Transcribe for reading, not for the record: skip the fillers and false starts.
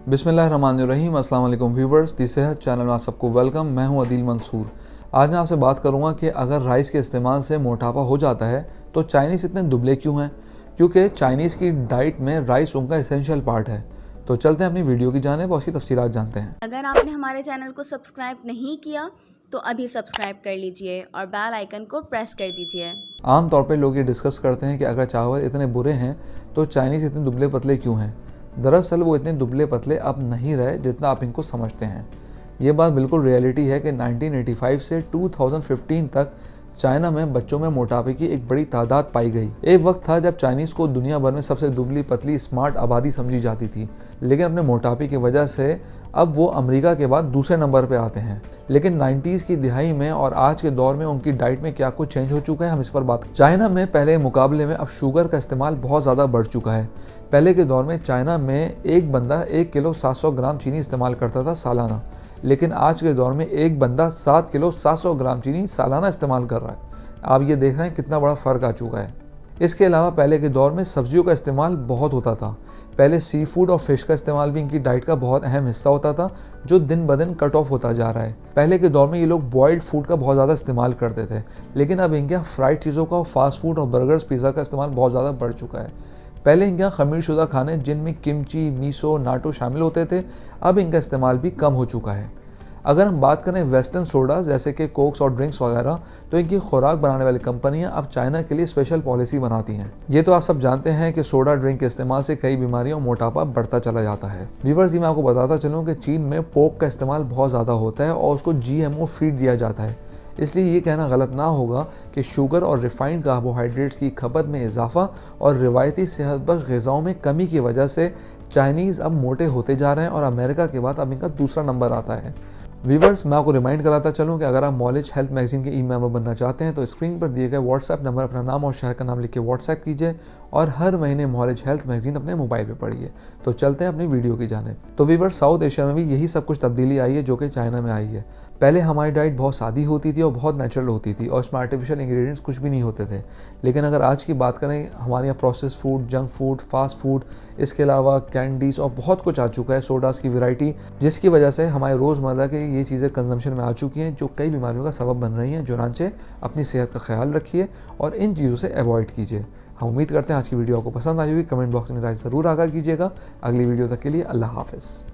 बिस्मिल्लाहिर्रहमानिर्रहीम। अस्सलाम वालेकुम व्यूवर्स, दी सेहत चैनल में आप सबको वेलकम। मैं हूं अदील मंसूर। आज मैं आपसे बात करूंगा कि अगर राइस के इस्तेमाल से मोटापा हो जाता है तो चाइनीज़ इतने दुबले क्यों हैं। क्योंकि चाइनीज़ की डाइट में राइस उनका एसेंशियल पार्ट है। तो चलते हैं अपनी वीडियो की जानिब और उसकी तफसीलात जानते हैं। अगर आपने हमारे चैनल को सब्सक्राइब नहीं किया तो अभी सब्सक्राइब कर लीजिए और बेल आइकन को प्रेस कर दीजिए। आम तौर पे लोग ये डिस्कस करते हैं कि अगर चावल इतने बुरे हैं तो चाइनीज़ इतने दुबले पतले क्यों हैं। दरअसल वो इतने दुबले पतले अब नहीं रहे जितना आप इनको समझते हैं। ये बात बिल्कुल रियलिटी है कि 1985 से 2015 तक चाइना में बच्चों में मोटापे की एक बड़ी तादाद पाई गई। एक वक्त था जब चाइनीज़ को दुनिया भर में सबसे दुबली पतली स्मार्ट आबादी समझी जाती थी, लेकिन अपने मोटापे की वजह से अब वो अमेरिका के बाद दूसरे नंबर पे आते हैं। लेकिन 90s की दिहाई में और आज के दौर में उनकी डाइट में क्या कुछ चेंज हो चुका है, हम इस पर बात। चाइना में पहले मुकाबले में अब शुगर का इस्तेमाल बहुत ज़्यादा बढ़ चुका है। पहले के दौर में चाइना में एक बंदा 1 किलो 700 ग्राम चीनी इस्तेमाल करता था सालाना, लेकिन आज के दौर में एक बंदा 7 किलो 700 ग्राम चीनी सालाना इस्तेमाल कर रहा है। आप ये देख रहे हैं कितना बड़ा फ़र्क आ चुका है। इसके अलावा पहले के दौर में सब्जियों का इस्तेमाल बहुत होता था। पहले सी फूड और फिश का इस्तेमाल भी इनकी डाइट का बहुत अहम हिस्सा होता था, जो दिन ब दिन कट ऑफ होता जा रहा है। पहले के दौर में ये लोग बॉइल्ड फूड का बहुत ज़्यादा इस्तेमाल करते थे, लेकिन अब इनके यहाँ फ्राइड चीज़ों का, फास्ट फूड और बर्गर्स, पिज़्ज़ा का इस्तेमाल बहुत ज़्यादा बढ़ चुका है। पहले इनके यहाँ खमीर शुदा खाने जिनमें किमची, मीसो, नाटो शामिल होते थे, अब इनका इस्तेमाल भी कम हो चुका है। अगर हम बात करें वेस्टर्न सोडाज जैसे कि कोक्स और ड्रिंक्स वगैरह, तो इनकी खुराक बनाने वाली कंपनियां अब चाइना के लिए स्पेशल पॉलिसी बनाती हैं। ये तो आप सब जानते हैं कि सोडा ड्रिंक के इस्तेमाल से कई बीमारियों और मोटापा बढ़ता चला जाता है। व्यूअर्स, मैं आपको बताता चलूँ कि चीन में पोर्क का इस्तेमाल बहुत ज़्यादा होता है और उसको GMO फीड दिया जाता है। इसलिए ये कहना गलत ना होगा कि शुगर और रिफाइंड कार्बोहाइड्रेट्स की खपत में इजाफा और रिवायती सेहतबख्श ग़िज़ाओं में कमी की वजह से चाइनीज़ अब मोटे होते जा रहे हैं और अमेरिका के बाद अब इनका दूसरा नंबर आता है। व्यूवर्स, मैं आपको रिमाइंड कराता चलूँ कि अगर आप नॉलेज हेल्थ मैगजीन के ई-मेंबर बनना चाहते हैं तो स्क्रीन पर दिए गए व्हाट्सएप नंबर अपना नाम और शहर का नाम लिख के व्हाट्सएप कीजिए और हर महीने नॉलेज हेल्थ मैगजीन अपने मोबाइल पे पढ़िए। तो चलते हैं अपनी वीडियो की जानिब। तो व्यूवर्स, साउथ एशिया में भी यही सब कुछ तब्दीली आई है जो कि चाइना में आई है। पहले हमारी डाइट बहुत सादी होती थी और बहुत नेचुरल होती थी और इसमें आर्टिफिशियल इंग्रेडिएंट्स कुछ भी नहीं होते थे। लेकिन अगर आज की बात करें, हमारे यहाँ process food, junk food, fast food, इसके अलावा कैंडीज़ और बहुत कुछ आ चुका है, सोडास की वैरायटी, जिसकी वजह से हमारे रोज़मर्रा के ये चीज़ें कंजम्पशन में आ चुकी हैं जो कई बीमारियों का सबब बन रही हैं। चुनांचे अपनी सेहत का ख्याल रखिए और इन चीज़ों से अवॉइड कीजिए। हम उम्मीद करते हैं आज की वीडियो आपको पसंद आई होगी। कमेंट बॉक्स में राय ज़रूर आगाह कीजिएगा। अगली वीडियो तक के लिए अल्लाह हाफ़िज़।